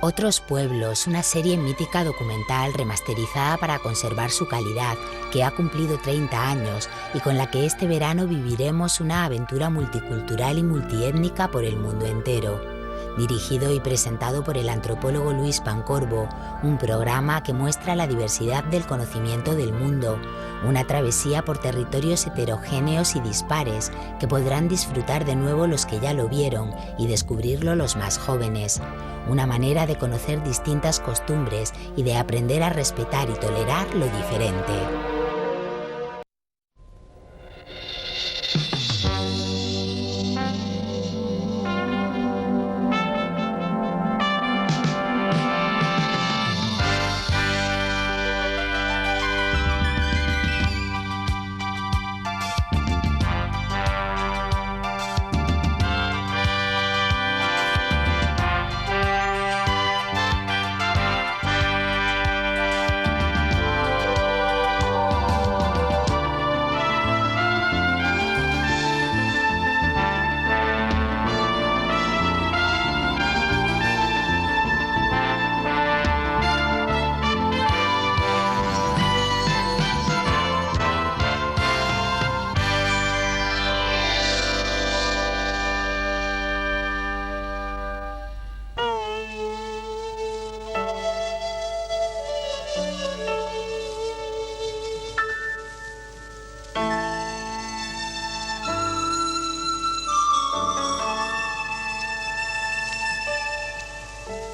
Otros pueblos, una serie mítica documental remasterizada para conservar su calidad, que ha cumplido 30 años y con la que este verano viviremos una aventura multicultural y multiétnica por el mundo entero. Dirigido y presentado por el antropólogo Luis Pancorbo, un programa que muestra la diversidad del conocimiento del mundo, una travesía por territorios heterogéneos y dispares que podrán disfrutar de nuevo los que ya lo vieron y descubrirlo los más jóvenes. Una manera de conocer distintas costumbres y de aprender a respetar y tolerar lo diferente.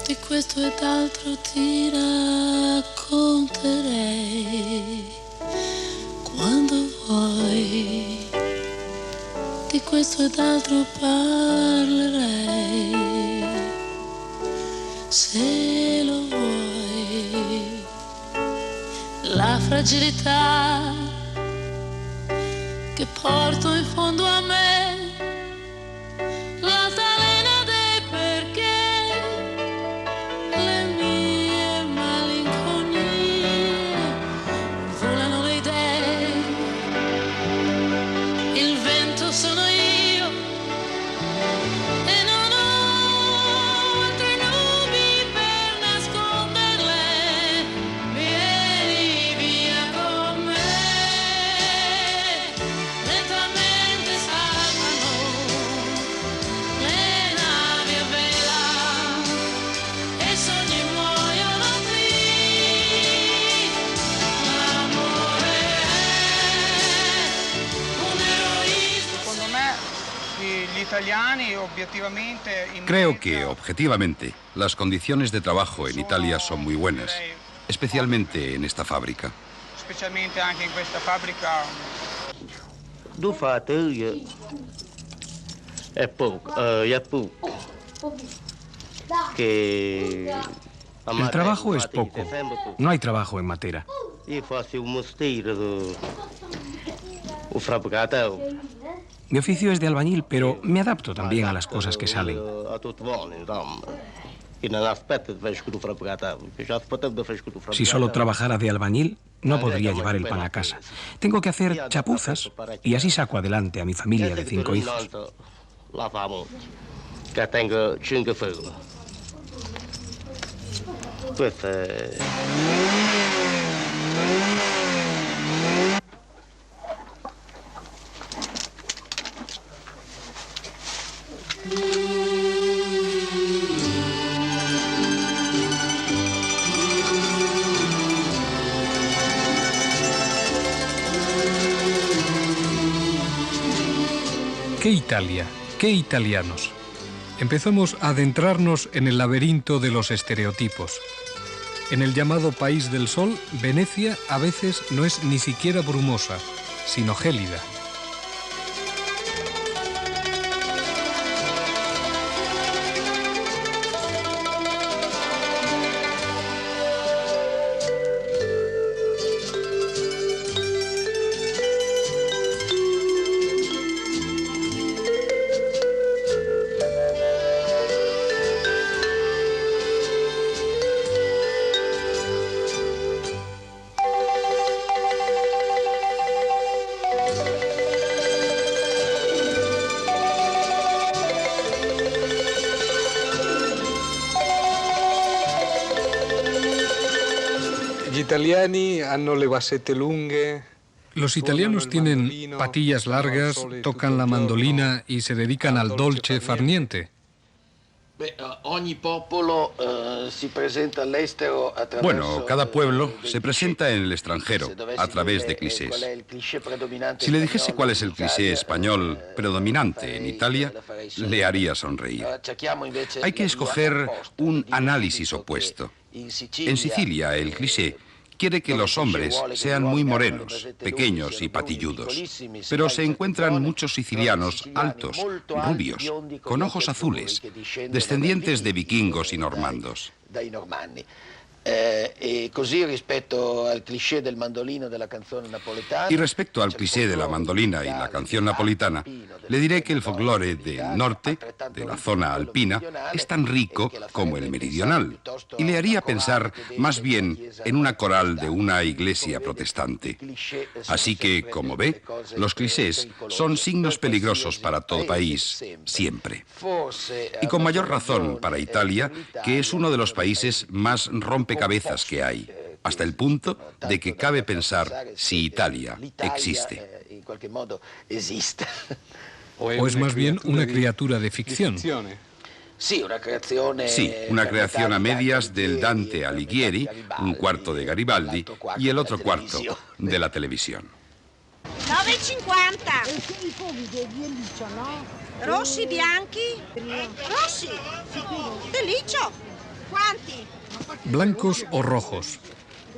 Di questo ed altro ti racconterei quando vuoi, di questo ed altro parlerei se lo vuoi. La fragilità che porto in fondo a me, Creo que, objetivamente, las condiciones de trabajo en Italia son muy buenas, especialmente en esta fábrica. El trabajo es poco. No hay trabajo en Matera. Mi oficio es de albañil, pero me adapto también a las cosas que salen. Si solo trabajara de albañil, no podría llevar el pan a casa. Tengo que hacer chapuzas y así saco adelante a mi familia de 5 hijos. ¿Qué Italia? ¿Qué italianos? Empezamos a adentrarnos en el laberinto de los estereotipos. En el llamado País del Sol, Venecia a veces no es ni siquiera brumosa, sino gélida. Los italianos tienen patillas largas, tocan la mandolina y se dedican al dolce far niente. Bueno, cada pueblo se presenta en el extranjero a través de clichés. Si le dijese cuál es el cliché español predominante en Italia, le haría sonreír. Hay que escoger un análisis opuesto. En Sicilia, el cliché quiere que los hombres sean muy morenos, pequeños y patilludos, pero se encuentran muchos sicilianos altos, rubios, con ojos azules, descendientes de vikingos y normandos. Y respecto al cliché de la mandolina y la canción napolitana, le diré que el folclore del norte, de la zona alpina, es tan rico como el meridional, y le haría pensar más bien en una coral de una iglesia protestante. Así que, como ve, los clichés son signos peligrosos para todo país, siempre. Y con mayor razón para Italia, que es uno de los países más rompecabezas que hay, hasta el punto de que cabe pensar si Italia existe. ¿O es más bien una criatura de ficción? Sí, una creación a medias del Dante Alighieri, un cuarto de Garibaldi y el otro cuarto de la televisión. 9,50. Rossi, bianchi? Rossi. Deliccio. ¿Cuánti? Blancos o rojos.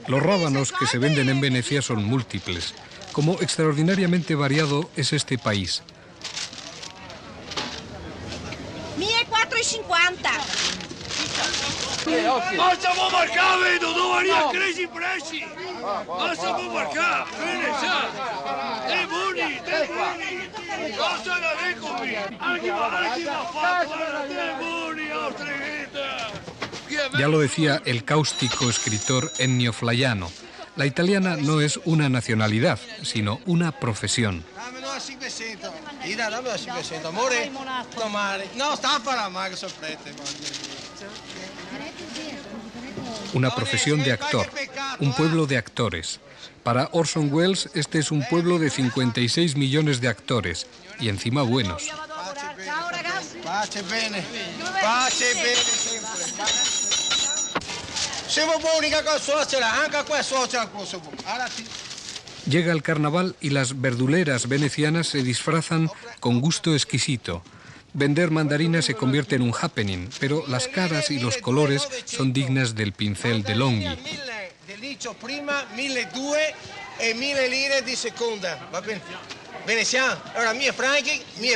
Los rábanos que se venden en Venecia son múltiples. Como extraordinariamente variado es este país. 1,450. Basta può marcare, vedo, domani a crisi i prezzi! Basta può marcare, bene, sa! Te buoni! Cosa la recomi? Anche la fatto, te buoni, altre vita! Ya lo decía el cáustico escritor Ennio Flaiano. La italiana no es una nacionalidad, sino una profesión. Dámelo a 500. Ida, dámelo a 500. Amore, tomare. No, stappala, ma che sorprende. Una profesión de actor, un pueblo de actores. Para Orson Welles, este es un pueblo de 56 millones de actores, y encima buenos. Pace bene. Pace bene sempre. Siamo buoni che suocera, anche qua suocera. Llega el carnaval y las verduleras venecianas se disfrazan con gusto exquisito. Vender mandarinas se convierte en un happening, pero las caras y los colores son dignas del pincel de Longhi. 1.000 di liccio prima, 1.200 e 1.000 lire di seconda, va bene? Veneziano, allora 1.000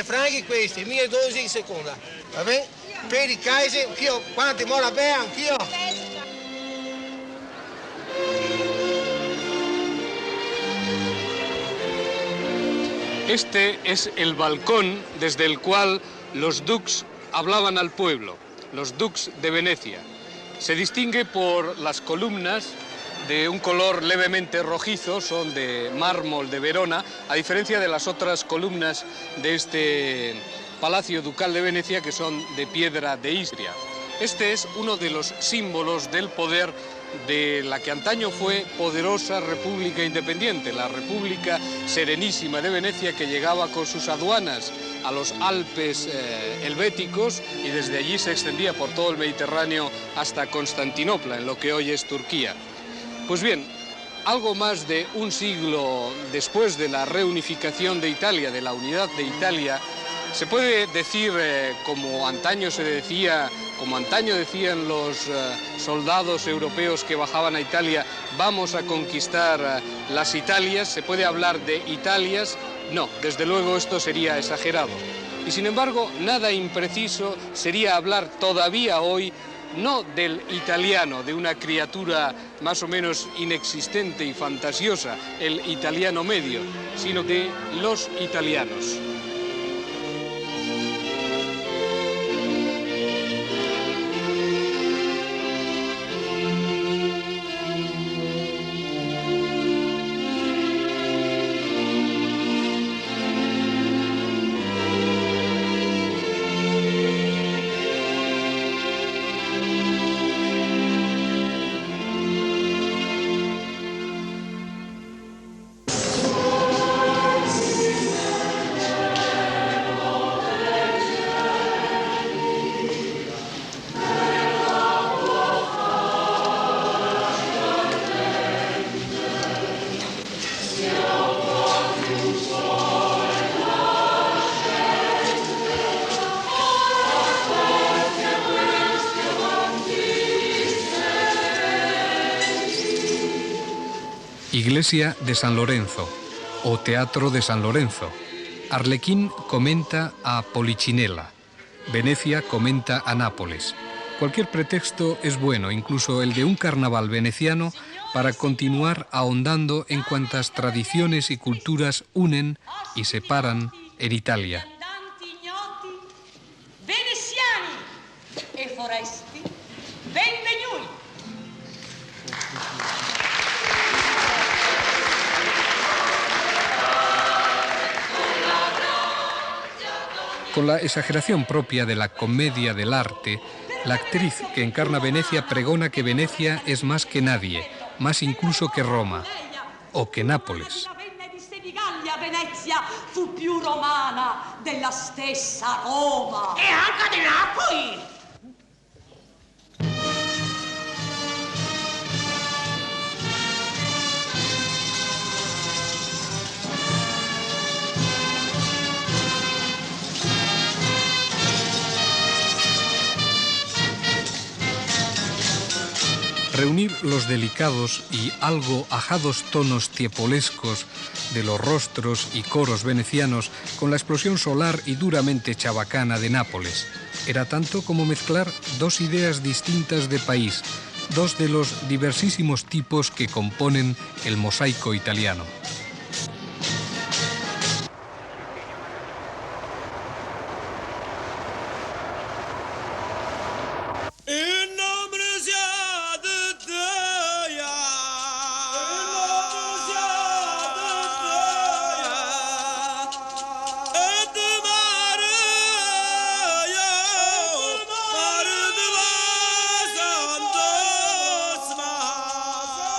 franchi questi, 1.012 in seconda, va bene? Per i Kaiser, anch'io, quanti mora bene, anch'io. Este es el balcón desde el cual los dux hablaban al pueblo, los dux de Venecia. Se distingue por las columnas de un color levemente rojizo, son de mármol de Verona, a diferencia de las otras columnas de este Palacio Ducal de Venecia, que son de piedra de Istria. Este es uno de los símbolos del poder de la que antaño fue poderosa República Independiente, la República Serenísima de Venecia, que llegaba con sus aduanas a los Alpes helvéticos y desde allí se extendía por todo el Mediterráneo hasta Constantinopla, en lo que hoy es Turquía. Pues bien, algo más de un siglo después de la reunificación de Italia, de la unidad de Italia, se puede decir, como antaño se decía, como antaño decían los soldados europeos que bajaban a Italia, vamos a conquistar las Italias, se puede hablar de Italias. No, desde luego esto sería exagerado. Y sin embargo, nada impreciso sería hablar todavía hoy no del italiano, de una criatura más o menos inexistente y fantasiosa, el italiano medio, sino de los italianos. Iglesia de San Lorenzo o Teatro de San Lorenzo. Arlequín comenta a Polichinela. Venecia comenta a Nápoles. Cualquier pretexto es bueno, incluso el de un carnaval veneciano, para continuar ahondando en cuantas tradiciones y culturas unen y separan en Italia. Veneziani e foresti, benvenuti. Con la exageración propia de la comedia del arte, la actriz que encarna Venecia pregona que Venecia es más que nadie, más incluso que Roma o que Nápoles. Venezia fu più romana della stessa Roma. E anche di Napoli. Reunir los delicados y algo ajados tonos tiepolescos de los rostros y coros venecianos con la explosión solar y duramente chabacana de Nápoles era tanto como mezclar dos ideas distintas de país, dos de los diversísimos tipos que componen el mosaico italiano.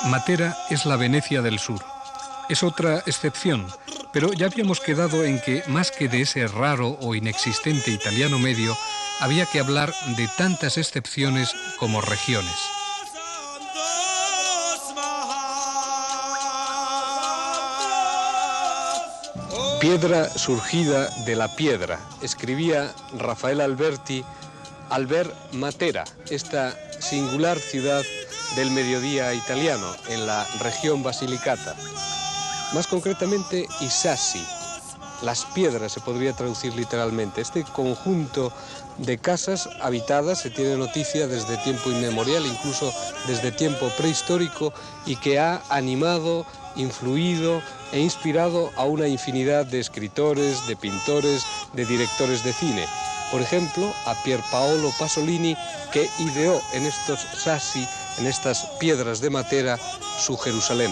Matera es la Venecia del sur. Es otra excepción, pero ya habíamos quedado en que, más que de ese raro o inexistente italiano medio, había que hablar de tantas excepciones como regiones. Piedra surgida de la piedra, escribía Rafael Alberti al ver Matera, esta singular ciudad del mediodía italiano, en la región Basilicata. Más concretamente, Isassi. Las piedras se podría traducir literalmente. Este conjunto de casas habitadas se tiene noticia desde tiempo inmemorial, incluso desde tiempo prehistórico, y que ha animado, influido e inspirado a una infinidad de escritores, de pintores, de directores de cine. Por ejemplo, a Pierpaolo Pasolini, que ideó en estos sassi, en estas piedras de Matera, su Jerusalén.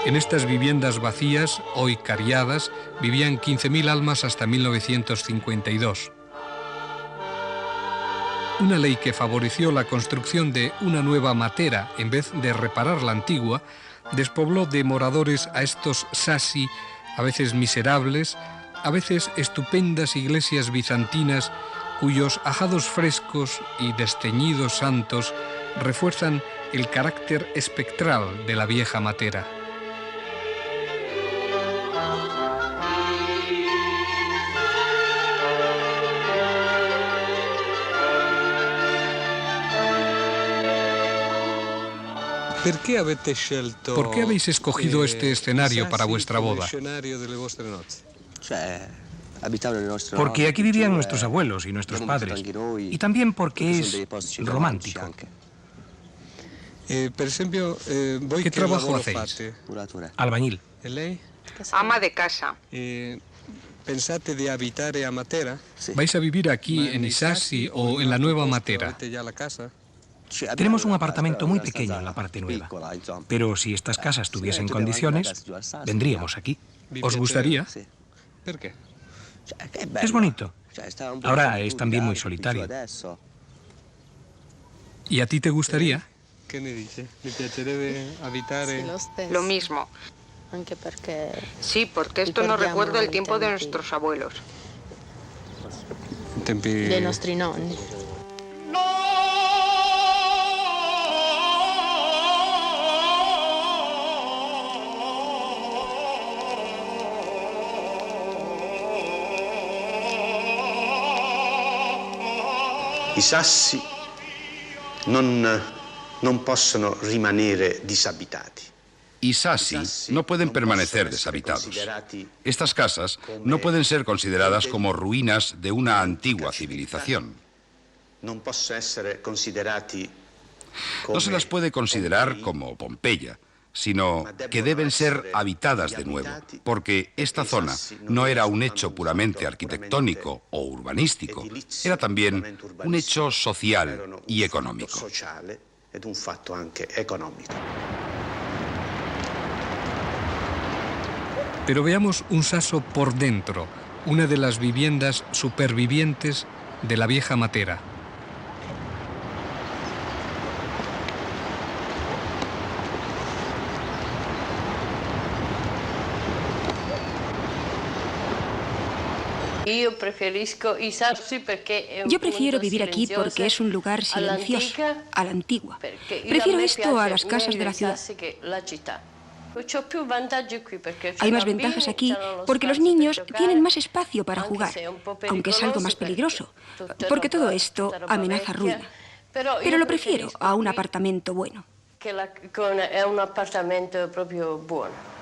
En estas viviendas vacías, hoy cariadas, vivían 15.000 almas hasta 1952. Una ley que favoreció la construcción de una nueva Matera en vez de reparar la antigua, despobló de moradores a estos sassi, a veces miserables, a veces estupendas iglesias bizantinas, cuyos ajados frescos y desteñidos santos refuerzan el carácter espectral de la vieja Matera. ¿Por qué habéis escogido este escenario para vuestra boda? Porque aquí vivían nuestros abuelos y nuestros padres. Y también porque es romántico. ¿Qué trabajo hacéis? Albañil. Ama de casa. ¿Vais a vivir aquí en Isassi o en la nueva Matera? Tenemos un apartamento muy pequeño en la parte nueva, pero si estas casas tuviesen condiciones, vendríamos aquí. ¿Os gustaría? ¿Por qué? Es bonito. Ahora es también muy solitario. ¿Y a ti te gustaría? ¿Qué me dice? ¿Le piacerebbe habitar Lo mismo. Sí, porque esto nos recuerda el tiempo de nuestros abuelos. De nostri nonni. I sassi non possono rimanere disabitati. Y Sassi no pueden permanecer deshabitados. Estas casas no pueden ser consideradas como ruinas de una antigua civilización. No se las puede considerar como Pompeya, sino que deben ser habitadas de nuevo, porque esta zona no era un hecho puramente arquitectónico o urbanístico, era también un hecho social y económico. Pero veamos un Sasso por dentro, una de las viviendas supervivientes de la vieja Matera. Yo prefiero vivir aquí porque es un lugar silencioso, a la antigua. Prefiero esto a las casas de la ciudad. Hay más ventajas aquí porque los niños tienen más espacio para jugar, aunque es algo más peligroso, porque todo esto amenaza ruina. Pero lo prefiero a un apartamento bueno. Un apartamento proprio buono.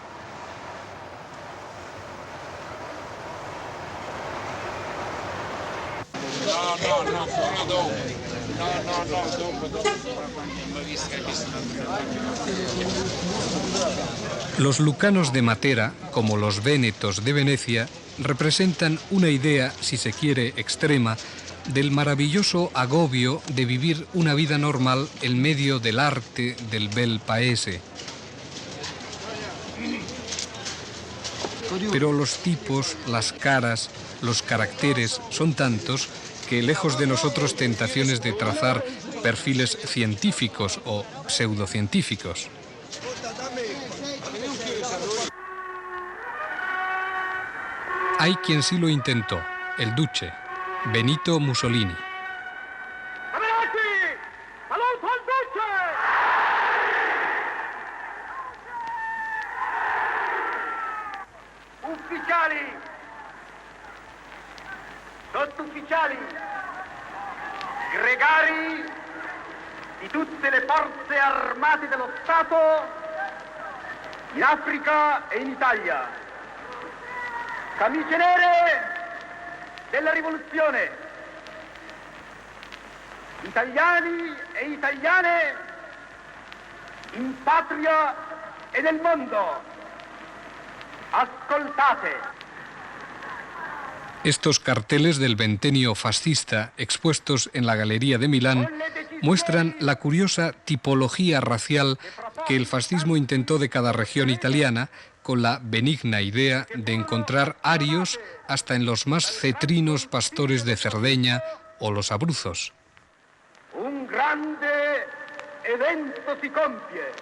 Los lucanos de Matera, como los vénetos de Venecia, representan una idea, si se quiere, extrema, del maravilloso agobio de vivir una vida normal en medio del arte del bel paese. Pero los tipos, las caras, los caracteres son tantos que, lejos de nosotros tentaciones de trazar perfiles científicos o pseudocientíficos. Hay quien sí lo intentó, el duce, Benito Mussolini. Ufficiali, sottufficiali, gregari di tutte le forze armate dello Stato in Africa e in Italia, camicie nere della rivoluzione, italiani e italiane in patria e nel mondo, ascoltate. Estos carteles del ventenio fascista expuestos en la Galería de Milán muestran la curiosa tipología racial que el fascismo intentó de cada región italiana, con la benigna idea de encontrar arios hasta en los más cetrinos pastores de Cerdeña o los Abruzos. Un grande evento si compie.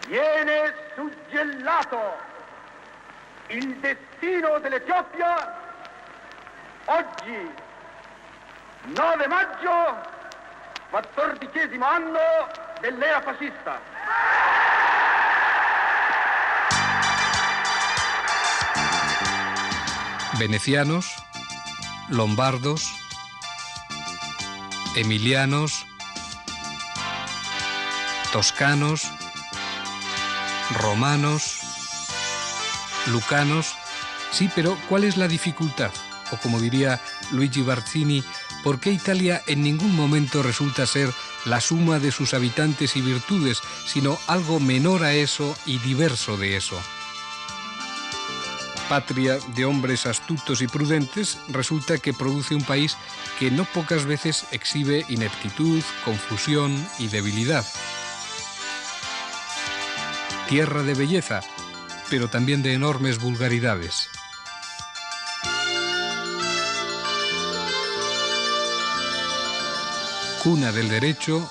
Viene suggellato il destino dell'Etiopia oggi, 9 maggio, 14° anno dell'era fascista. Venecianos, lombardos, emilianos, toscanos, romanos, lucanos. Sí, pero ¿cuál es la dificultad? O como diría Luigi Barzini, ¿por qué Italia en ningún momento resulta ser la suma de sus habitantes y virtudes, sino algo menor a eso y diverso de eso? patria de hombres astutos y prudentes, resulta que produce un país que no pocas veces exhibe ineptitud, confusión y debilidad. Tierra de belleza, pero también de enormes vulgaridades. Cuna del derecho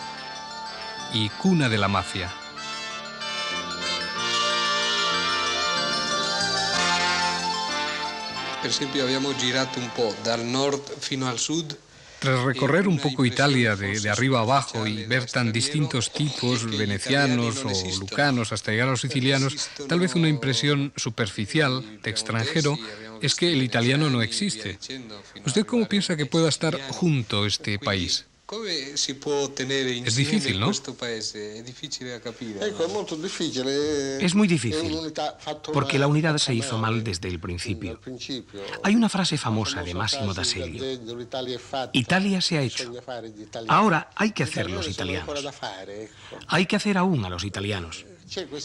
y cuna de la mafia. Per esempio abbiamo girato un po' dal nord fino al sud. Tras recorrer un poco Italia de arriba a abajo y ver tan distintos tipos, venecianos o lucanos, hasta llegar a los sicilianos, tal vez una impresión superficial de extranjero es que el italiano no existe. ¿Usted cómo piensa que pueda estar junto este país? Es difícil, ¿no? Es muy difícil, porque la unidad se hizo mal desde el principio. Hay una frase famosa de Massimo d'Azeglio: Italia se ha hecho. Ahora hay que hacer los italianos. Hay que hacer aún a los italianos.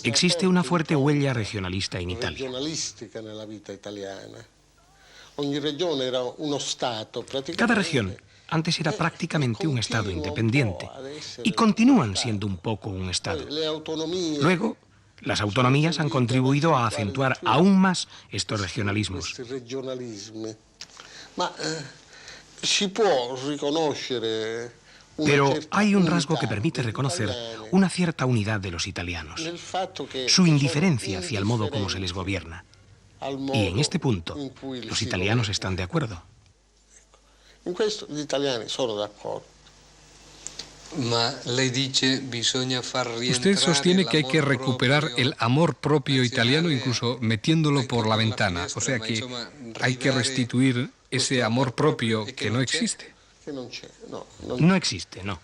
Existe una fuerte huella regionalista en Italia. Cada región antes era prácticamente un estado independiente y continúan siendo un poco un estado. Luego, las autonomías han contribuido a acentuar aún más estos regionalismos. Pero hay un rasgo que permite reconocer una cierta unidad de los italianos: su indiferencia hacia el modo como se les gobierna. Y en este punto, los italianos están de acuerdo. In questo gli italiani sono d'accordo. Usted sostiene que hay que recuperar el amor propio italiano, incluso metiéndolo por la ventana. O sea que hay que restituir ese amor propio que no existe. No existe, no.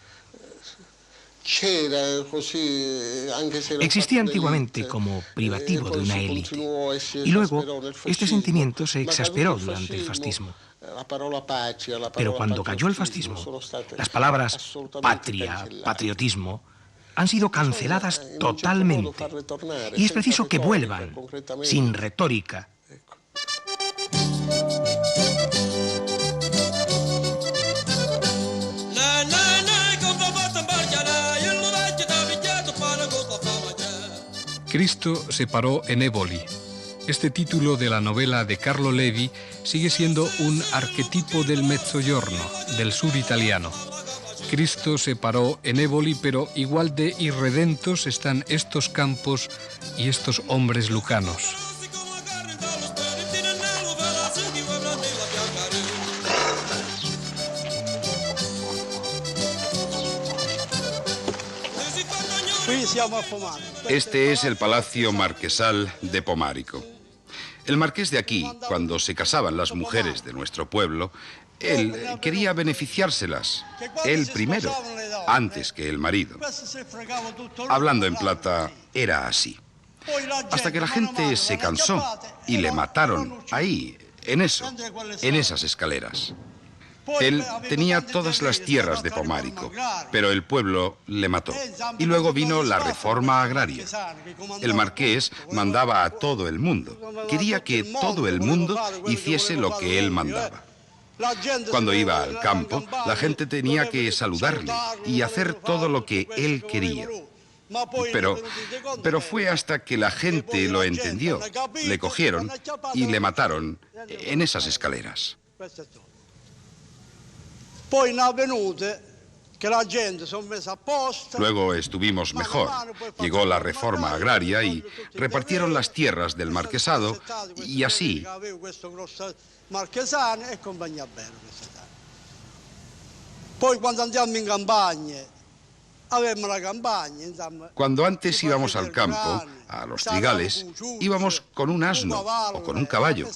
Existía antiguamente como privativo de una élite, y luego este sentimiento se exasperó durante el fascismo. Pero cuando cayó el fascismo, las palabras patria, patriotismo, han sido canceladas totalmente, y es preciso que vuelvan, sin retórica. Cristo se paró en Éboli. Este título de la novela de Carlo Levi sigue siendo un arquetipo del mezzogiorno, del sur italiano. Cristo se paró en Éboli, pero igual de irredentos están estos campos y estos hombres lucanos. Este es el Palacio Marquesal de Pomarico. El marqués de aquí, cuando se casaban las mujeres de nuestro pueblo, él quería beneficiárselas, él primero, antes que el marido. Hablando en plata, era así. Hasta que la gente se cansó y le mataron ahí, en esas escaleras. Él tenía todas las tierras de Pomarico, pero el pueblo le mató. Y luego vino la reforma agraria. El marqués mandaba a todo el mundo. Quería que todo el mundo hiciese lo que él mandaba. Cuando iba al campo, la gente tenía que saludarle y hacer todo lo que él quería. Pero fue hasta que la gente lo entendió, le cogieron y le mataron en esas escaleras. Luego estuvimos mejor. Llegó la reforma agraria y repartieron las tierras del marquesado y así. Cuando antes íbamos al campo, a los trigales, íbamos con un asno o con un caballo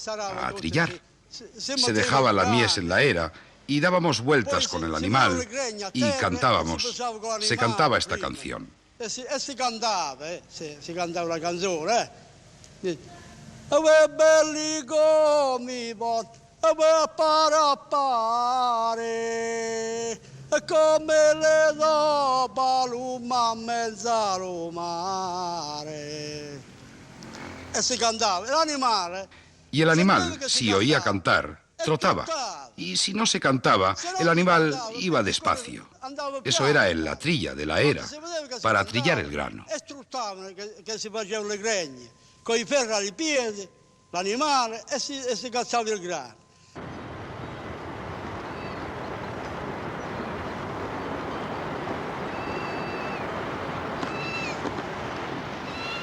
a trillar. Se dejaba la mies en la era y dábamos vueltas con el animal y cantábamos. Se cantaba esta canción. Si cantava una canzone, belli come van, appare, come le do paluma a mezzo al mare. E si cantava, l'animale. Y el animal, si oía cantar, trotaba. Y si no se cantaba, el animal iba despacio. Eso era en la trilla de la era, para trillar el grano. Che si facevano le gregne, con i ferri ai piedi, l'animale, e si cazzava il grano.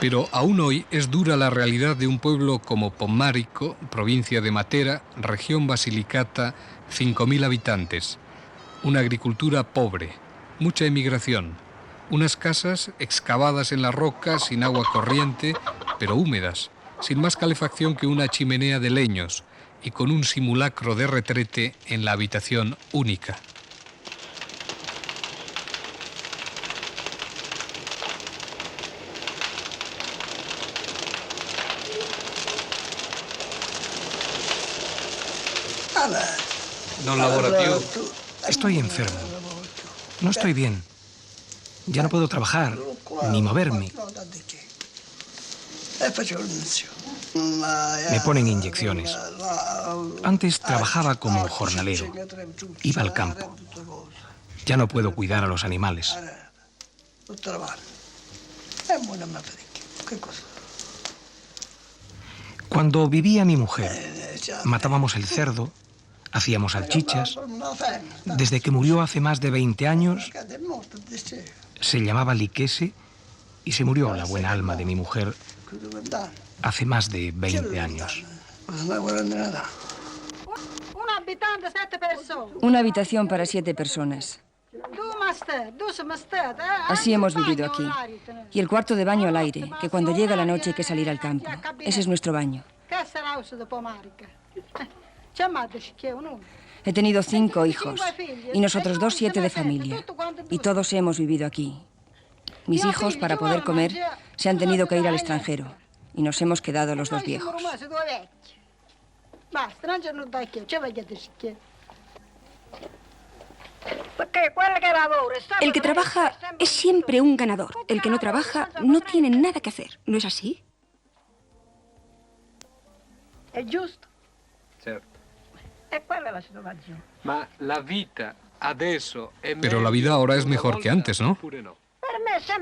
Pero aún hoy es dura la realidad de un pueblo como Pommárico, provincia de Matera, región Basilicata, 5.000 habitantes. Una agricultura pobre, mucha emigración, unas casas excavadas en la roca sin agua corriente, pero húmedas, sin más calefacción que una chimenea de leños y con un simulacro de retrete en la habitación única. Non lavora più. Estoy enfermo. No estoy bien. Ya no puedo trabajar, ni moverme. Me ponen inyecciones. Antes trabajaba como jornalero. Iba al campo. Ya no puedo cuidar a los animales. Cuando vivía mi mujer, matábamos el cerdo, hacíamos salchichas. Desde que murió hace más de 20 años, se llamaba Liquese y se murió la buena alma de mi mujer hace más de 20 años. Una habitación para 7 personas. Así hemos vivido aquí. Y el cuarto de baño al aire, que cuando llega la noche hay que salir al campo. Ese es nuestro baño. He tenido 5 hijos y nosotros 2 7 de familia. Y todos hemos vivido aquí. Mis hijos, para poder comer, se han tenido que ir al extranjero. Y nos hemos quedado los 2 viejos. El que trabaja es siempre un ganador. El que no trabaja no tiene nada que hacer. ¿No es así? È giusto. Certo. E quella è la situazione. Ma la vita adesso è Pero la vida ahora es mejor que antes, ¿no?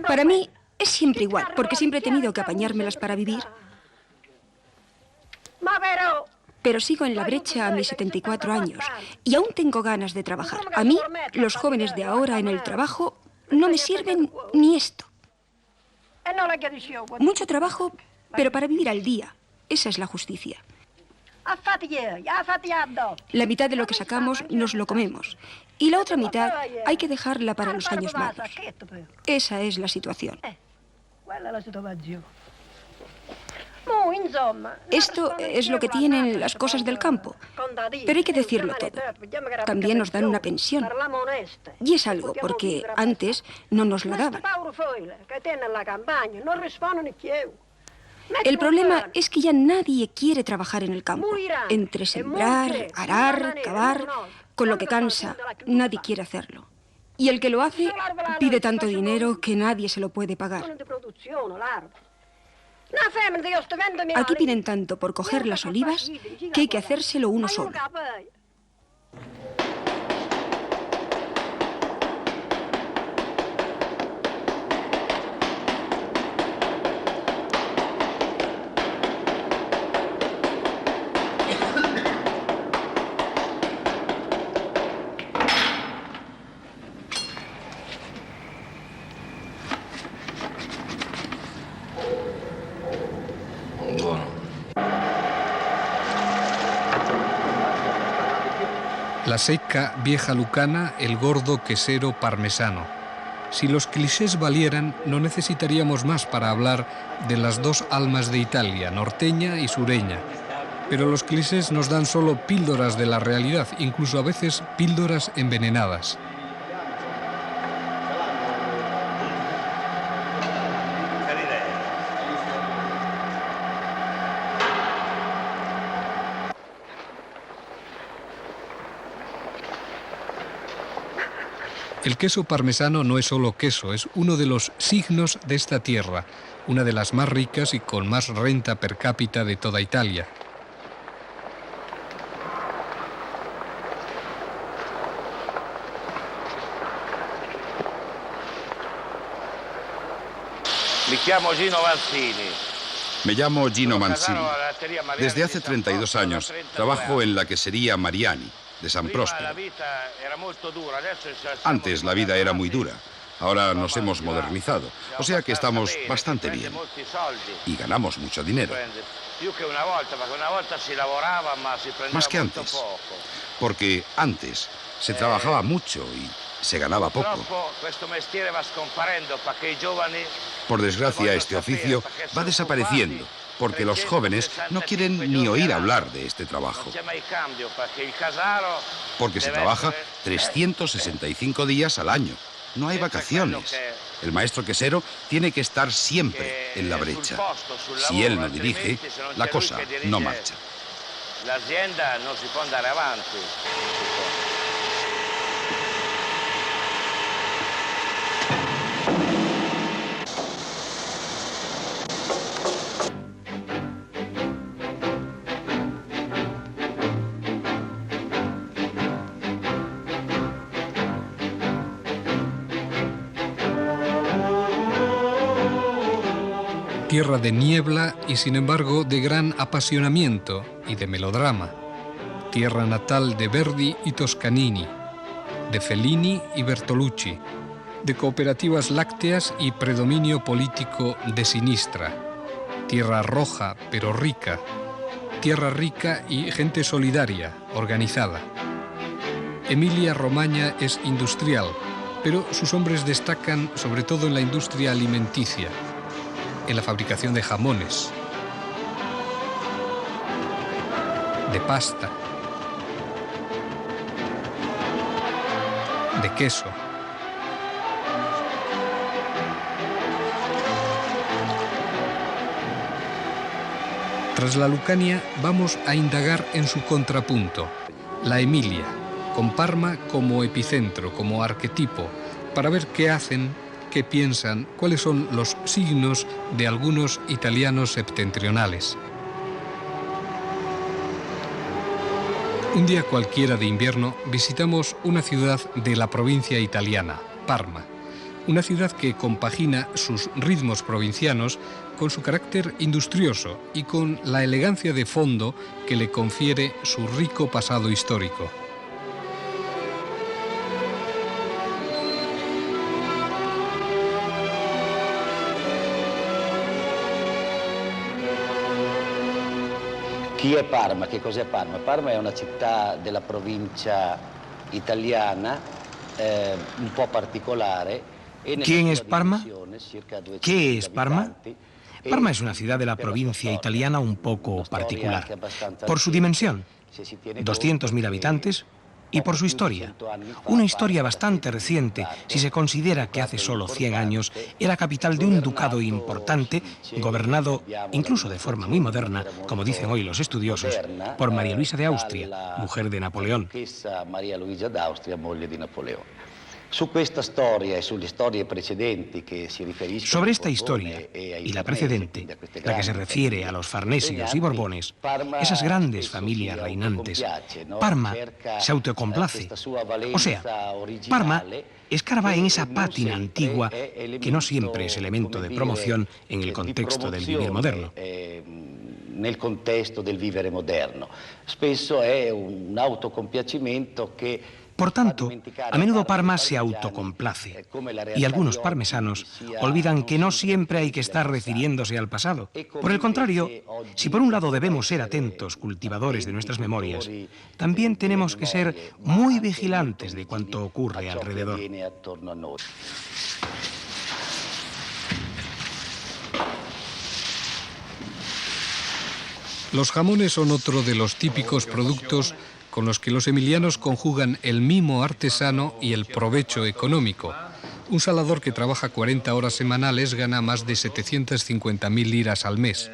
Para mí es siempre igual, porque siempre he tenido que apañármelas para vivir. Pero sigo en la brecha a mis 74 años y aún tengo ganas de trabajar. A mí, los jóvenes de ahora en el trabajo no me sirven ni esto. Mucho trabajo, pero para vivir al día. Esa es la justicia. La mitad de lo que sacamos nos lo comemos y la otra mitad hay que dejarla para los años malos. Esa es la situación. Esto es lo que tienen las cosas del campo, pero hay que decirlo todo. También nos dan una pensión. Y es algo, porque antes no nos la daban. El problema es que ya nadie quiere trabajar en el campo. Entre sembrar, arar, cavar, con lo que cansa, nadie quiere hacerlo. Y el que lo hace pide tanto dinero que nadie se lo puede pagar. Aquí piden tanto por coger las olivas que hay que hacérselo uno solo. La seca vieja lucana, el gordo quesero parmesano. Si los clichés valieran, no necesitaríamos más para hablar de las 2 almas de Italia, norteña y sureña. Pero los clichés nos dan solo píldoras de la realidad, incluso a veces píldoras envenenadas. El queso parmesano no es solo queso, es uno de los signos de esta tierra, una de las más ricas y con más renta per cápita de toda Italia. chiamo Gino Mancini. Me llamo Gino Mancini. Desde hace 32 años trabajo en la quesería Mariani, de San Próspero. Antes la vida era muy dura. Ahora nos hemos modernizado, o sea que estamos bastante bien. Y ganamos mucho dinero. Más que antes. Porque antes se trabajaba mucho y se ganaba poco. Por desgracia, este oficio va desapareciendo, porque los jóvenes no quieren ni oír hablar de este trabajo. Porque se trabaja 365 días al año. No hay vacaciones. El maestro quesero tiene que estar siempre en la brecha. Si él no dirige, la cosa no marcha. La azienda no si può andare avanti. Tierra de niebla y sin embargo de gran apasionamiento y de melodrama. Tierra natal de Verdi y Toscanini, de Fellini y Bertolucci, de cooperativas lácteas y predominio político de Sinistra. Tierra roja pero rica. Tierra rica y gente solidaria, organizada. Emilia-Romagna es industrial, pero sus hombres destacan sobre todo en la industria alimenticia, en la fabricación de jamones, de pasta, de queso. Tras la Lucania vamos a indagar en su contrapunto, la Emilia, con Parma como epicentro, como arquetipo, para ver qué hacen, qué piensan, cuáles son los signos de algunos italianos septentrionales. Un día cualquiera de invierno visitamos una ciudad de la provincia italiana, Parma, una ciudad que compagina sus ritmos provincianos con su carácter industrioso y con la elegancia de fondo que le confiere su rico pasado histórico. Chi è Parma? Che cos'è Parma? Parma è una città della provincia italiana un po' particolare. ¿Quién es Parma? ¿Qué es Parma? Parma es una ciudad de la provincia italiana un poco particular. Por su dimensión, 200.000 habitantes, y por su historia. Una historia bastante reciente, si se considera que hace solo 100 años era capital de un ducado importante, gobernado, incluso de forma muy moderna, como dicen hoy los estudiosos, por María Luisa de Austria, mujer de Napoleón. Sobre esta historia y la precedente, la que se refiere a los Farnesios y Borbones, esas grandes familias reinantes, Parma se autocomplace. O sea, Parma escarba en esa pátina antigua que no siempre es elemento de promoción en el contexto del vivir moderno. Nel contesto del vivere moderno. Spesso è un autocompiacimento che Por tanto, a menudo Parma se autocomplace y algunos parmesanos olvidan que no siempre hay que estar refiriéndose al pasado. Por el contrario, si por un lado debemos ser atentos, cultivadores de nuestras memorias, también tenemos que ser muy vigilantes de cuanto ocurre alrededor. Los jamones son otro de los típicos productos con los que los emilianos conjugan el mimo artesano y el provecho económico. Un salador que trabaja 40 horas semanales gana más de 750.000 liras al mes.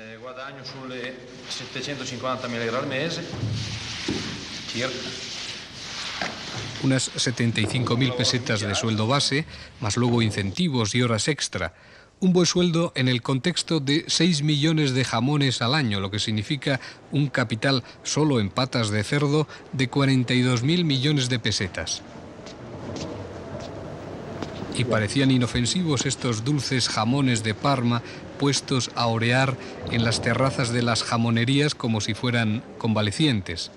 Unas 75.000 pesetas de sueldo base, más luego incentivos y horas extra. Un buen sueldo en el contexto de 6 millones de jamones al año, lo que significa un capital solo en patas de cerdo de 42.000 millones de pesetas. y parecían inofensivos estos dulces jamones de Parma puestos a orear en las terrazas de las jamonerías como si fueran convalecientes.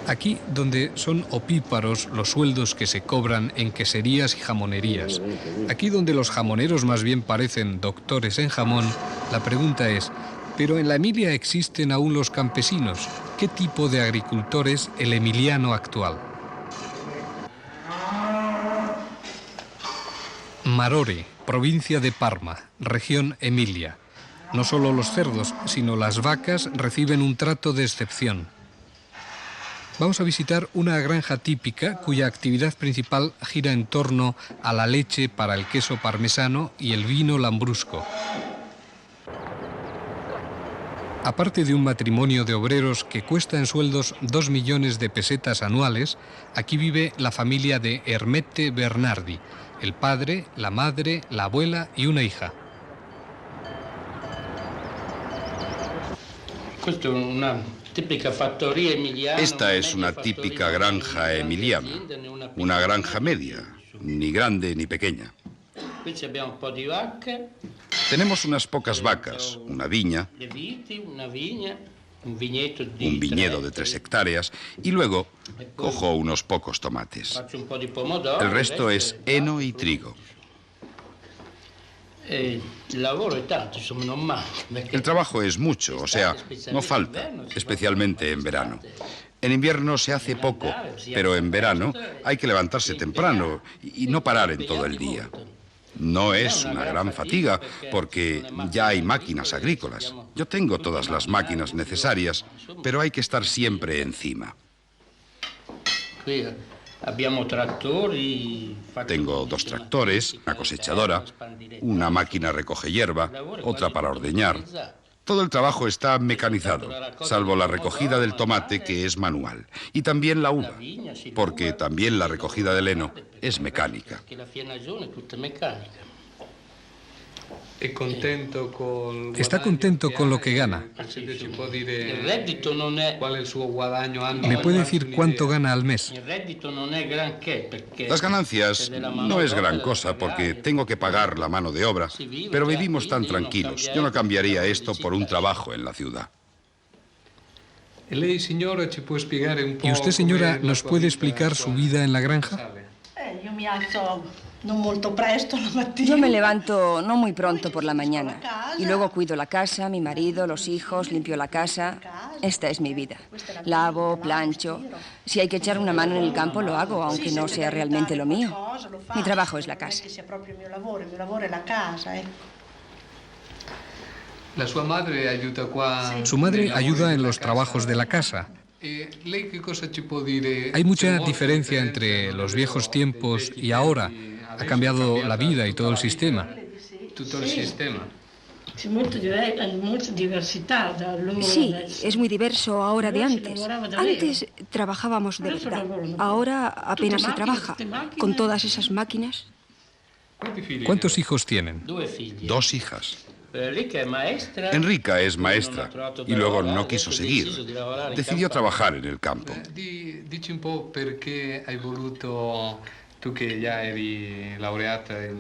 Aquí, donde son opíparos los sueldos que se cobran en queserías y jamonerías, aquí donde los jamoneros más bien parecen doctores en jamón, la pregunta es, ¿pero en la Emilia existen aún los campesinos? ¿Qué tipo de agricultor es el emiliano actual? Marore, provincia de Parma, región Emilia. No solo los cerdos, sino las vacas reciben un trato de excepción. Vamos a visitar una granja típica cuya actividad principal gira en torno a la leche para el queso parmesano y el vino lambrusco. Aparte de un matrimonio de obreros que cuesta en sueldos 2 millones de pesetas anuales, aquí vive la familia de Ermette Bernardi, el padre, la madre, la abuela y una hija. Esta es una típica granja emiliana, una granja media, ni grande ni pequeña. Tenemos unas pocas vacas, una viña, un viñedo de 3 hectáreas y luego cojo unos pocos tomates. El resto es heno y trigo. El trabajo es mucho, o sea, no falta, especialmente en verano. En invierno se hace poco, pero en verano hay que levantarse temprano y no parar en todo el día. No es una gran fatiga, porque ya hay máquinas agrícolas. Yo tengo todas las máquinas necesarias, pero hay que estar siempre encima. Tengo 2 tractores, una cosechadora, una máquina recoge hierba, otra para ordeñar. Todo el trabajo está mecanizado, salvo la recogida del tomate, que es manual, y también la uva, porque también la recogida del heno es mecánica. Está contento con lo que gana. ¿Me puede decir cuánto gana al mes? Las ganancias no es gran cosa porque tengo que pagar la mano de obra, pero vivimos tan tranquilos. Yo no cambiaría esto por un trabajo en la ciudad. ¿Y usted, señora, nos puede explicar su vida en la granja? Yo me levanto no muy pronto por la mañana y luego cuido la casa, mi marido, los hijos, limpio la casa. Esta es mi vida. Lavo, plancho. Si hay que echar una mano en el campo, lo hago, aunque no sea realmente lo mío. Mi trabajo es la casa. Su madre ayuda en los trabajos de la casa. Hay mucha diferencia entre los viejos tiempos y ahora. Ha cambiado la vida y todo el sistema. Sí, es muy diverso ahora de antes. Antes trabajábamos de verdad. Ahora apenas se trabaja. Con todas esas máquinas. ¿Cuántos hijos tienen? 2 hijas. Enrica es maestra y luego no quiso seguir. Decidió trabajar en el campo. Dici un po' perché hai voluto, tú que ya eri laureata en...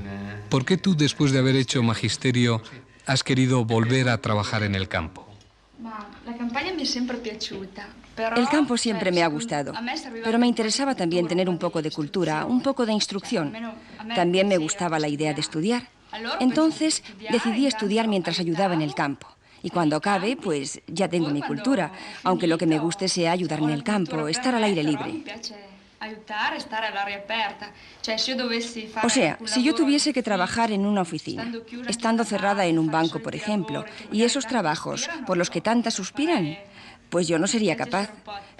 ¿Por qué tú, después de haber hecho magisterio, has querido volver a trabajar en el campo? El campo siempre me ha gustado, pero me interesaba también tener un poco de cultura, un poco de instrucción. También me gustaba la idea de estudiar. Entonces decidí estudiar mientras ayudaba en el campo. Y cuando acabe, pues ya tengo mi cultura, aunque lo que me guste sea ayudar en el campo, estar al aire libre. O sea, si yo tuviese que trabajar en una oficina, estando cerrada en un banco, por ejemplo, y esos trabajos por los que tantas suspiran, pues yo no sería capaz.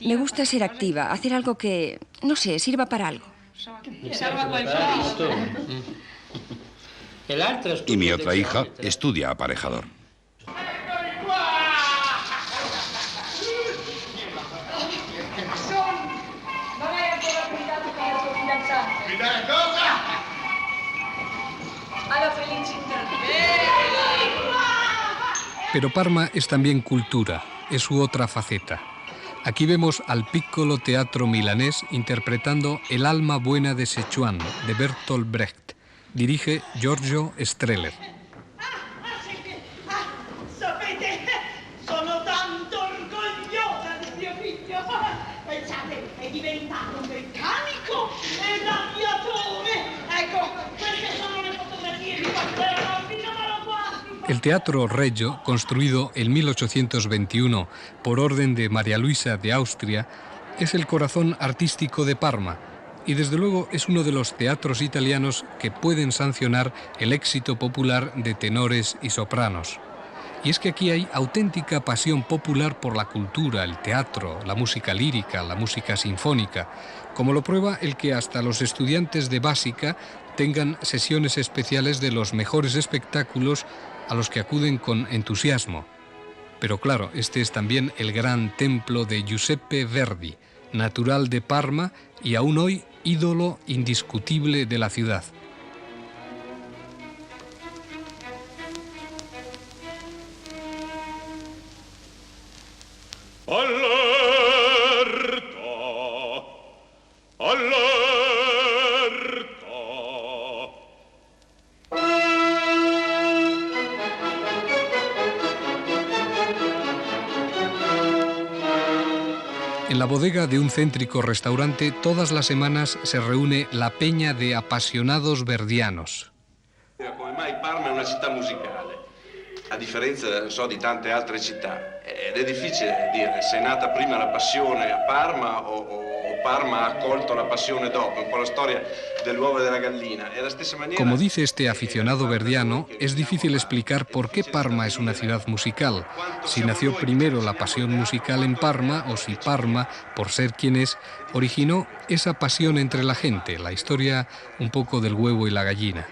Me gusta ser activa, hacer algo que, no sé, sirva para algo. Y mi otra hija estudia aparejador. Pero Parma es también cultura, es su otra faceta. Aquí vemos al Piccolo Teatro milanés interpretando El alma buena de Sichuan, de Bertolt Brecht. Dirige Giorgio Strehler. Sapete, sono tanto orgogliosa del mio figlio. Pensate, è diventato un meccanico ed aviatore. Ecco, queste sono le fotografie di quando era bambino, ma lo guardi. El Teatro Regio, construido en 1821 por orden de María Luisa de Austria, es el corazón artístico de Parma y desde luego es uno de los teatros italianos que pueden sancionar el éxito popular de tenores y sopranos. Y es que aquí hay auténtica pasión popular por la cultura, el teatro, la música lírica, la música sinfónica, como lo prueba el que hasta los estudiantes de básica tengan sesiones especiales de los mejores espectáculos a los que acuden con entusiasmo. Pero claro, este es también el gran templo de Giuseppe Verdi, natural de Parma y aún hoy ídolo indiscutible de la ciudad. En la bodega de un céntrico restaurante todas las semanas se reúne la peña de apasionados verdianos. Come mai Parma è una città musicale, a differenza, non so, di tante altre città. Ed è difficile dire se è nata prima la passione a Parma o Parma ha accolto la passione dopo, un po' la storia dell'uovo e della gallina. E la stessa maniera... Como dice este aficionado verdiano, es difícil explicar por qué Parma es una ciudad musical, si nació primero la pasión musical en Parma o si Parma, por ser quien es, originó esa pasión entre la gente, la historia un poco del huevo y la gallina.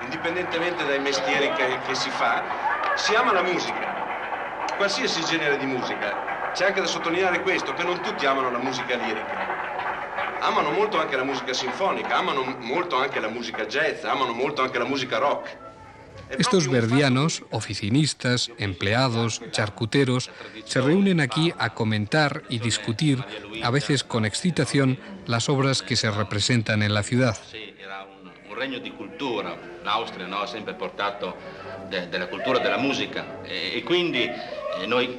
Indipendentemente dai mestieri che si fa, si ama la musica, qualsiasi genere di musica. C'è anche da sottolineare questo, che non tutti amano la musica lirica. Amano molto anche la musica sinfonica, amano molto anche la musica jazz, amano molto anche la musica rock. Estos verdianos, oficinistas, empleados, charcuteros, se reúnen aquí a comentar y discutir, a veces con excitación, las obras que se representan en la ciudad. Un regno di cultura, l'Austria ha sempre portato della cultura della musica e quindi noi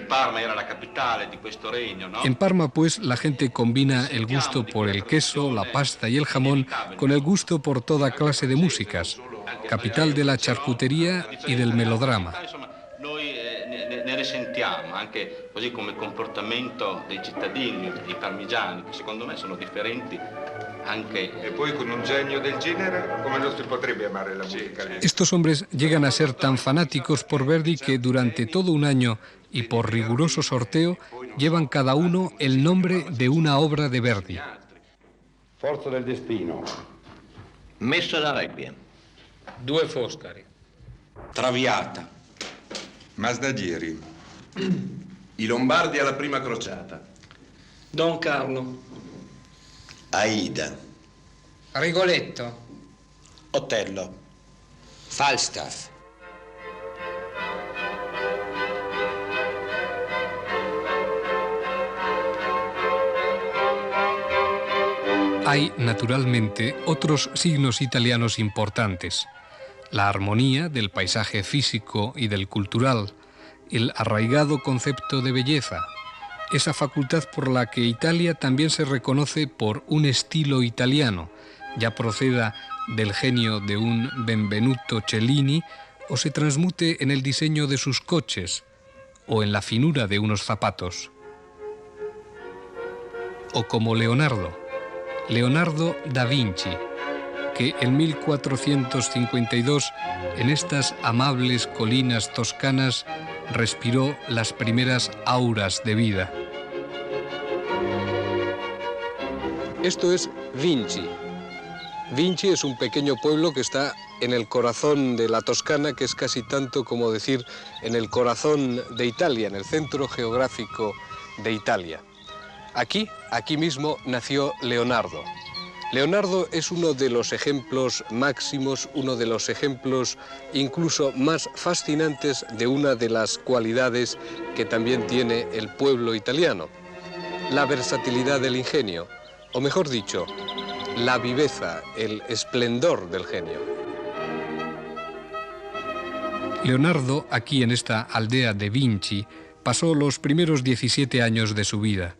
Parma era la capitale di questo regno, ¿no? En Parma, pues, la gente combina el gusto por el queso, la pasta y el jamón con el gusto por toda clase de músicas, capital de la charcutería y del melodrama. Noi ne risentiamo anche così come comportamento dei cittadini, dei parmigiani, che secondo me sono differenti. E poi con un genio del genere, come non si potrebbe amare la musica? Estos hombres llegan a ser tan fanáticos por Verdi que durante todo un año y por riguroso sorteo llevan cada uno el nombre de una obra de Verdi. Forza del destino. Messa da Requiem. Due Foscari. Traviata. Masnadieri. I Lombardi alla prima crociata. Don Carlo. Aida. Rigoletto. Otello. Falstaff. Hay, naturalmente, otros signos italianos importantes. La armonía del paisaje físico y del cultural, el arraigado concepto de belleza, esa facultad por la que Italia también se reconoce por un estilo italiano, ya proceda del genio de un Benvenuto Cellini o se transmute en el diseño de sus coches o en la finura de unos zapatos. O como Leonardo da Vinci, que en 1452, en estas amables colinas toscanas, respiró las primeras auras de vida. Esto es Vinci. Vinci es un pequeño pueblo que está en el corazón de la Toscana, que es casi tanto como decir en el corazón de Italia, en el centro geográfico de Italia. Aquí mismo nació Leonardo. Leonardo es uno de los ejemplos máximos, uno de los ejemplos incluso más fascinantes de una de las cualidades que también tiene el pueblo italiano, la versatilidad del ingenio, o mejor dicho, la viveza, el esplendor del genio. Leonardo, aquí en esta aldea de Vinci, pasó los primeros 17 años de su vida.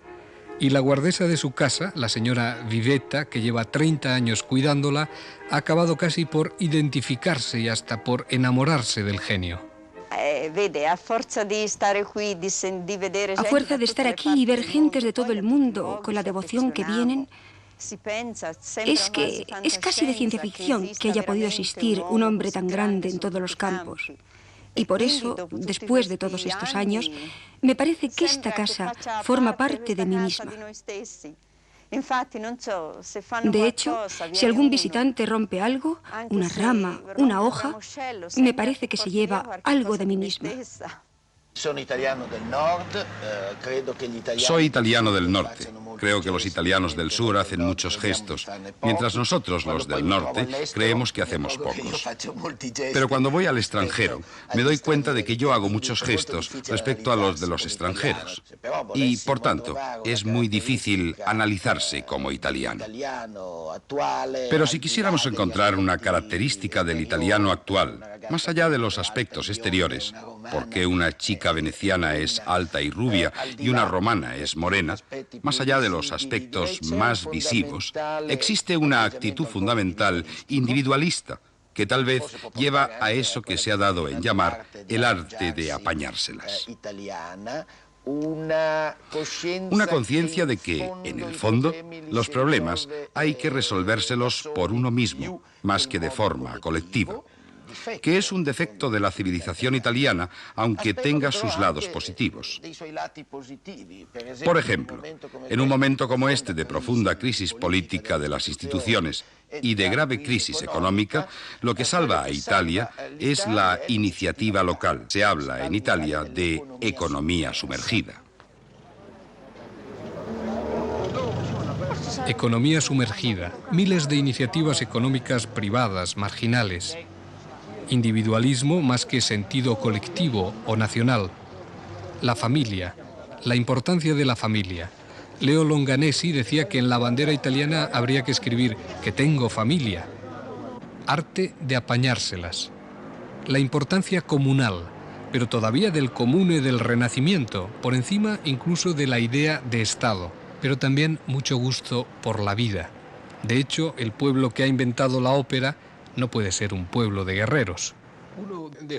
Y la guardesa de su casa, la señora Vivetta, que lleva 30 años cuidándola, ha acabado casi por identificarse y hasta por enamorarse del genio. A fuerza de estar aquí y ver gentes de todo el mundo con la devoción que vienen, es que es casi de ciencia ficción que haya podido existir un hombre tan grande en todos los campos. Y por eso, después de todos estos años, me parece que esta casa forma parte de mí misma. De hecho, si algún visitante rompe algo, una rama, una hoja, me parece que se lleva algo de mí misma. Soy italiano del norte. Creo que los italianos del sur hacen muchos gestos, mientras nosotros, los del norte, creemos que hacemos pocos. Pero cuando voy al extranjero, me doy cuenta de que yo hago muchos gestos respecto a los de los extranjeros. Y, por tanto, es muy difícil analizarse como italiano. Pero si quisiéramos encontrar una característica del italiano actual, más allá de los aspectos exteriores, porque una chica veneciana es alta y rubia y una romana es morena, más allá de los aspectos más visivos, existe una actitud fundamental individualista que tal vez lleva a eso que se ha dado en llamar el arte de apañárselas. Una conciencia de que, en el fondo, los problemas hay que resolvérselos por uno mismo, más que de forma colectiva, que es un defecto de la civilización italiana, aunque tenga sus lados positivos. Por ejemplo, en un momento como este de profunda crisis política de las instituciones y de grave crisis económica, lo que salva a Italia es la iniciativa local. Se habla en Italia de economía sumergida. Economía sumergida, miles de iniciativas económicas privadas, marginales. Individualismo más que sentido colectivo o nacional. La familia, la importancia de la familia. Leo Longanesi decía que en la bandera italiana habría que escribir que tengo familia. Arte de apañárselas. La importancia comunal, pero todavía del comune del Renacimiento, por encima incluso de la idea de Estado, pero también mucho gusto por la vida. De hecho, el pueblo que ha inventado la ópera no puede ser un pueblo de guerreros. Uno de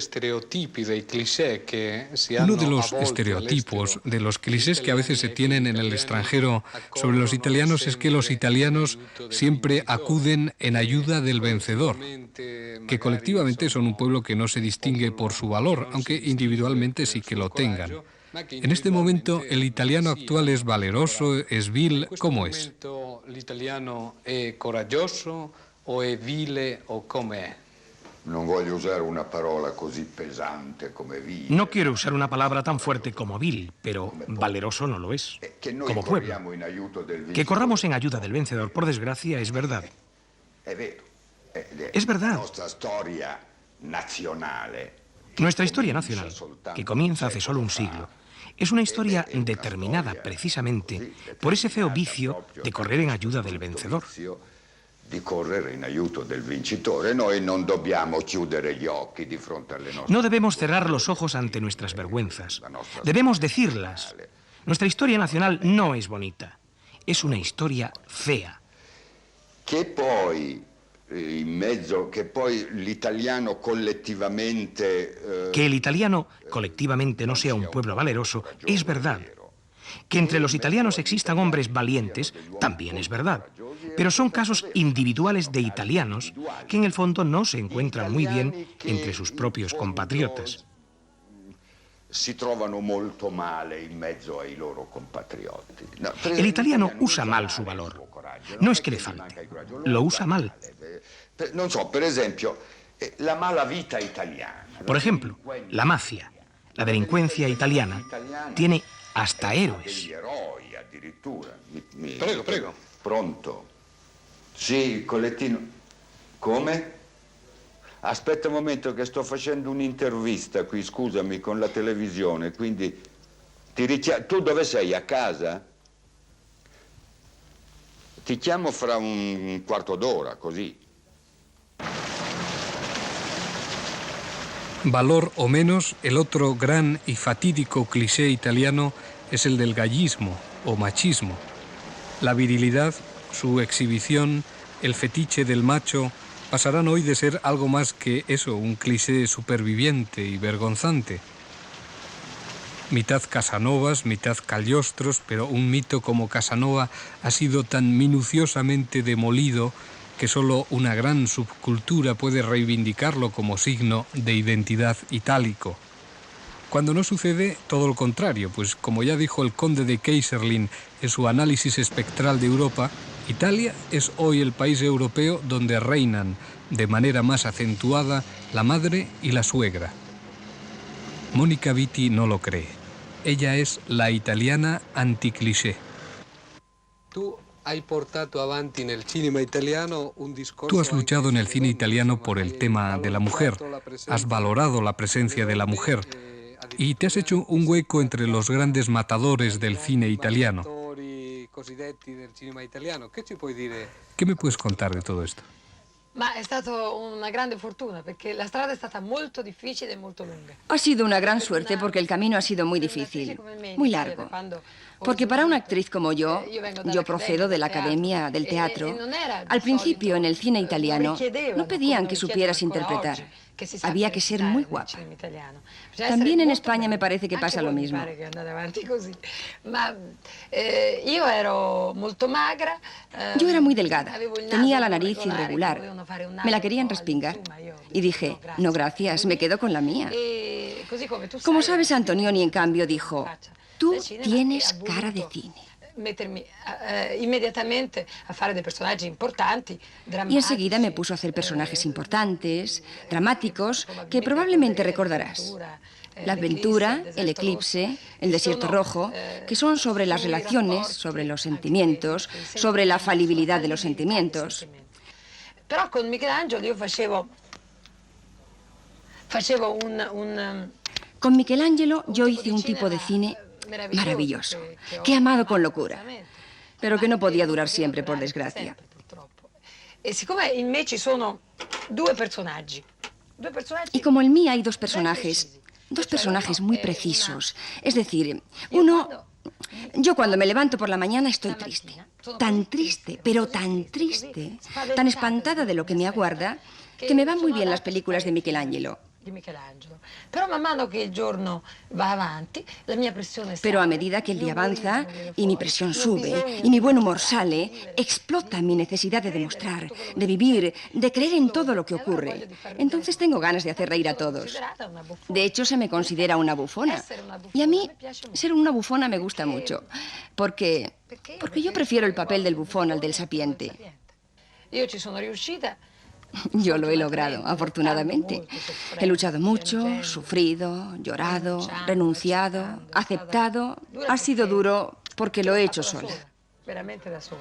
los estereotipos, de los clichés que a veces se tienen en el extranjero sobre los italianos es que los italianos siempre acuden en ayuda del vencedor, que colectivamente son un pueblo que no se distingue por su valor, aunque individualmente sí que lo tengan. En este momento, el italiano actual es valeroso, es vil, ¿cómo es? ¿El italiano es coraggioso o è vile o com'è? No quiero usar una palabra tan fuerte como vil, pero valeroso no lo es, como pueblo. Que corramos en ayuda del vencedor, por desgracia, es verdad. Es verdad. Nuestra historia nacional, que comienza hace solo un siglo, es una historia determinada precisamente por ese feo vicio de correr en ayuda del vencedor. No debemos cerrar los ojos ante nuestras vergüenzas. Debemos decirlas. Nuestra historia nacional no es bonita. Es una historia fea. Que el italiano colectivamente no sea un pueblo valeroso es verdad. Que entre los italianos existan hombres valientes también es verdad. Pero son casos individuales de italianos que en el fondo no se encuentran muy bien entre sus propios compatriotas. El italiano usa mal su valor. No es que le falte, lo usa mal. Por ejemplo, la mafia, la delincuencia italiana, tiene hasta héroes. Prego, prego. Pronto. Sì, il collettino. Come? Aspetta un momento che sto facendo un'intervista qui, scusami, con la televisione, quindi tu dove sei? A casa? Ti chiamo fra un quarto d'ora, così. Valor o menos, el otro gran y fatídico cliché italiano es el del gallismo o machismo. La virilidad, su exhibición, el fetiche del macho, pasarán hoy de ser algo más que eso, un cliché superviviente y vergonzante. Mitad Casanovas, mitad Cagliostros, pero un mito como Casanova ha sido tan minuciosamente demolido que solo una gran subcultura puede reivindicarlo como signo de identidad itálico. Cuando no sucede todo lo contrario, pues como ya dijo el conde de Keyserlin en su análisis espectral de Europa, Italia es hoy el país europeo donde reinan de manera más acentuada la madre y la suegra. Mónica Vitti no lo cree. Ella es la italiana anticliché. Tú has luchado en el cine italiano por el tema de la mujer, has valorado la presencia de la mujer y te has hecho un hueco entre los grandes matadores del cine italiano. ¿Qué me puedes contar de todo esto? Ma è stata una grande fortuna perché la strada è stata molto difficile e molto lunga. Ha sido una gran suerte porque el camino ha sido muy difícil, muy largo. Porque para una actriz como yo procedo de la Academia del Teatro, al principio en el cine italiano no pedían que supieras interpretar. Había que ser muy guapa. También en España me parece que pasa lo mismo. Yo era muy delgada, tenía la nariz irregular. Me la querían respingar. Y dije, no gracias, me quedo con la mía. Como sabes, Antonioni, en cambio, dijo, tú tienes cara de cine. Inmediatamente a fare dei personaggi importanti, y enseguida me puso a hacer personajes importantes, dramáticos, que probablemente recordarás. La aventura, el eclipse, el desierto rojo, que son sobre las relaciones, sobre los sentimientos, sobre la falibilidad de los sentimientos. Però con Michelangelo io facevo Con Michelangelo yo hice un tipo de cine maravilloso, que he amado con locura, pero que no podía durar siempre, por desgracia. Y como en mí hay dos personajes muy precisos, es decir, uno... Yo cuando me levanto por la mañana estoy triste, tan triste, pero tan triste, tan espantada de lo que me aguarda, que me van muy bien las películas de Michelangelo. Pero a medida que el día avanza y mi presión sube y mi buen humor sale, explota mi necesidad de demostrar, de vivir, de creer en todo lo que ocurre. Entonces tengo ganas de hacer reír a todos. De hecho, se me considera una bufona. Y a mí, ser una bufona me gusta mucho, porque yo prefiero el papel del bufón al del sapiente. Yo lo he logrado, afortunadamente. He luchado mucho, sufrido, llorado, renunciado, aceptado. Ha sido duro porque lo he hecho sola. Veramente da sola.